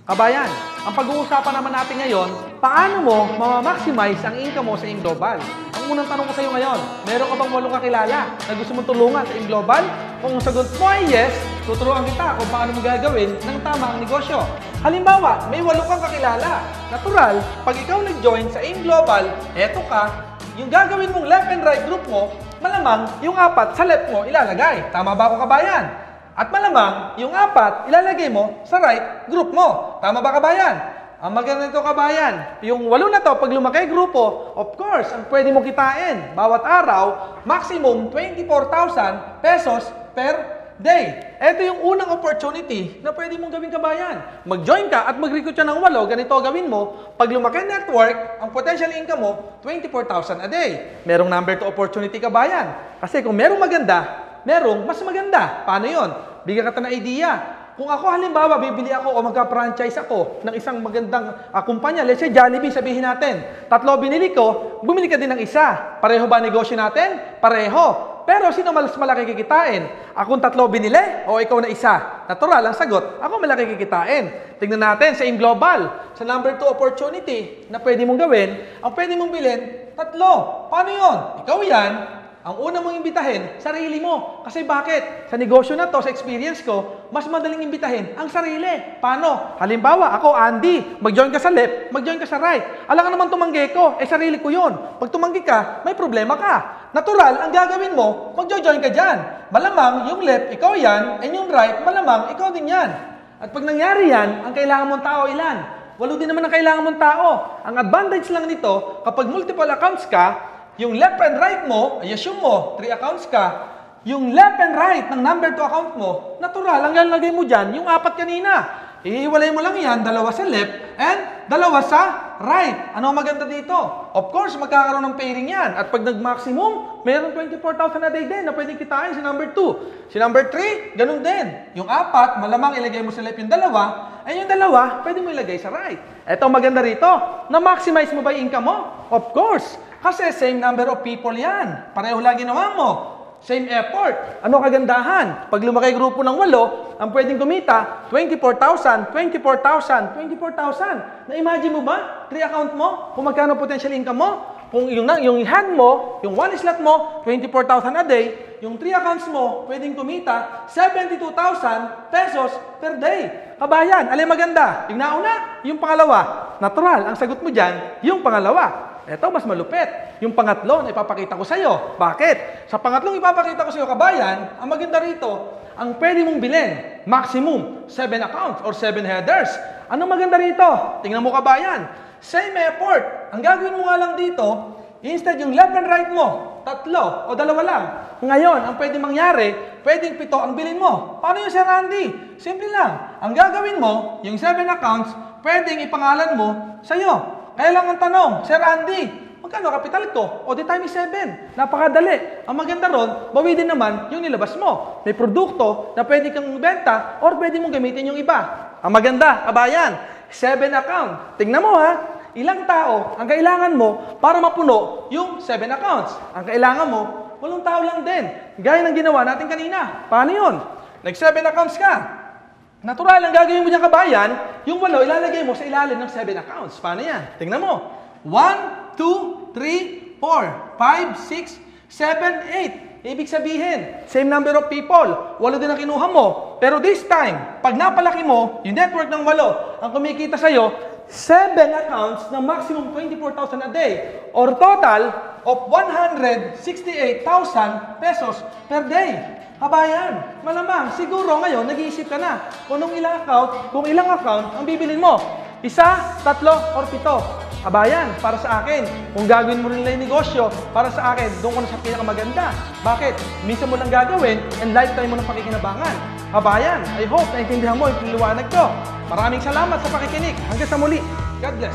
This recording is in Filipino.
Kabayan, ang pag-uusapan naman natin ngayon, paano mo mamamaximize ang income mo sa AIM Global? Ang unang tanong ko sa iyo ngayon, meron ka bang 8 kakilala na gusto mong tulungan sa AIM Global? Kung ang sagot mo ay yes, tuturuan kita kung paano mo gagawin ng tama ang negosyo. Halimbawa, may 8 kang kakilala. Natural, pag ikaw nag-join sa AIM Global, eto ka, yung gagawin mong left and right group mo, malamang yung 4 sa left mo ilalagay. Tama ba ako, kabayan? At malamang, yung 4, ilalagay mo sa right group mo. Tama ba, kabayan? Ang maganda nito, kabayan, yung 8 na to, pag lumaki grupo, of course, ang pwede mo kitain, bawat araw, maximum 24,000 pesos per day. Ito yung unang opportunity na pwede mong gawin, kabayan. Mag-join ka at mag-recruit ka ng 8, ganito gawin mo. Pag lumaki network, ang potential income mo, 24,000 a day. Merong number 2 opportunity, kabayan. Kasi kung merong maganda, merong mas maganda. Paano yon? Bigyan ka ng idea. Kung ako halimbawa, bibili ako o magka-franchise ako ng isang magandang kumpanya, let's say Jollibee, sabihin natin, 3 binili ko, bumili ka din ng isa. Pareho ba negosyo natin? Pareho. Pero sino mas malaki kikitain? Akong 3 binili o ikaw na isa? Natural ang sagot, ako malaki kikitain. Tingnan natin sa AIM Global, sa number 2 opportunity na pwede mong gawin, ang pwede mong bilhin, 3. Paano yon? Ikaw yan. Ang una mong imbitahin, sarili mo. Kasi bakit? Sa negosyo na to, sa experience ko, mas madaling imbitahin ang sarili. Paano? Halimbawa, ako, Andy, mag-join ka sa left, mag-join ka sa right. Alam ka naman tumanggi ko, sarili ko yun. Pag tumanggi ka, may problema ka. Natural, ang gagawin mo, mag-join ka dyan. Malamang, yung left, ikaw yan, and yung right, malamang, ikaw din yan. At pag nangyari yan, ang kailangan mong tao ilan? 8 din naman ang kailangan mong tao. Ang advantage lang nito, kapag multiple accounts ka, yung left and right mo, ay assume mo, 3 accounts ka, yung left and right ng number 2 account mo, natural, ang lalagay mo dyan, yung 4 kanina. Ihiwalay mo lang yan, 2 sa left and 2 sa right. Ano ang maganda dito? Of course, magkakaroon ng pairing yan. At pag nag-maximum, mayroong 24,000 a day din na pwedeng kitain si number 2. Si number 3, ganun din. Yung 4, malamang ilagay mo sa left yung 2, ay yung 2, pwede mo ilagay sa right. Eto ang maganda rito, na-maximize mo ba yung income mo? Of course. Kasi same number of people yan. Pareho lang ginawa mo. Same effort. Ano kagandahan? Pag lumaki grupo ng 8, ang pwedeng kumita, 24,000, 24,000, 24,000. Na-imagine mo ba? 3 account mo? Kung magkano potential income mo? Kung yung hand mo, yung 1 slot mo, 24,000 a day, yung 3 accounts mo, pwedeng kumita 72,000 pesos per day. Kabayan, alin maganda? Yung nauna, yung pangalawa. Natural, ang sagot mo dyan, yung pangalawa. Ito, mas malupit. Yung pangatlo na ipapakita ko sa iyo. Bakit? Sa pangatlong ipapakita ko sa iyo, kabayan, ang maganda rito, ang pwede mong bilhin, maximum 7 accounts or 7 headers. Ano maganda rito? Tingnan mo, kabayan. Same effort. Ang gagawin mo nga lang dito, instead yung left and right mo, 3 o 2 lang. Ngayon, ang pwede mangyari, pwedeng 7 ang bilhin mo. Paano yung Sir Andy? Simple lang. Ang gagawin mo, yung 7 accounts, pwedeng ipangalan mo sa iyo. Kaya lang ang tanong, Sir Andy, magkano kapital ko? O di times 7. Napakadali. Ang maganda ron, bawi din naman yung nilabas mo. May produkto na pwede kang benta or pwede mong gamitin yung iba. Ang maganda, kabayan, 7 account. Tingnan mo ha, ilang tao ang kailangan mo para mapuno yung 7 accounts. Ang kailangan mo, 8 tao lang din. Gaya ng ginawa natin kanina. Paano yun? Nag-7 accounts ka. Natural, ang gagawin mo dyan, kabayan, yung 8 ilalagay mo sa ilalim ng 7 accounts. Paano yan? Tingnan mo. 1, 2, 3, 4, 5, 6, 7, 8. Ibig sabihin, same number of people. 8 din ang kinuha mo. Pero this time, pag napalaki mo, yung network ng 8, ang kumikita sa'yo, 7 accounts na maximum 24,000 a day. Or total of 168,000 pesos per day. Kabayan, malamang, siguro ngayon, nag-iisip ka na kung ilang account ang bibilin mo. 1, 3, or 7. Kabayan, para sa akin, kung gagawin mo rin lang yung negosyo, para sa akin, doon ko na sa pinakamaganda. Bakit? Minsan mo lang gagawin and lifetime mo ng pakikinabangan. Kabayan, I hope naintindihan mo yung liwanag ko. Maraming salamat sa pakikinig. Hanggang sa muli. God bless.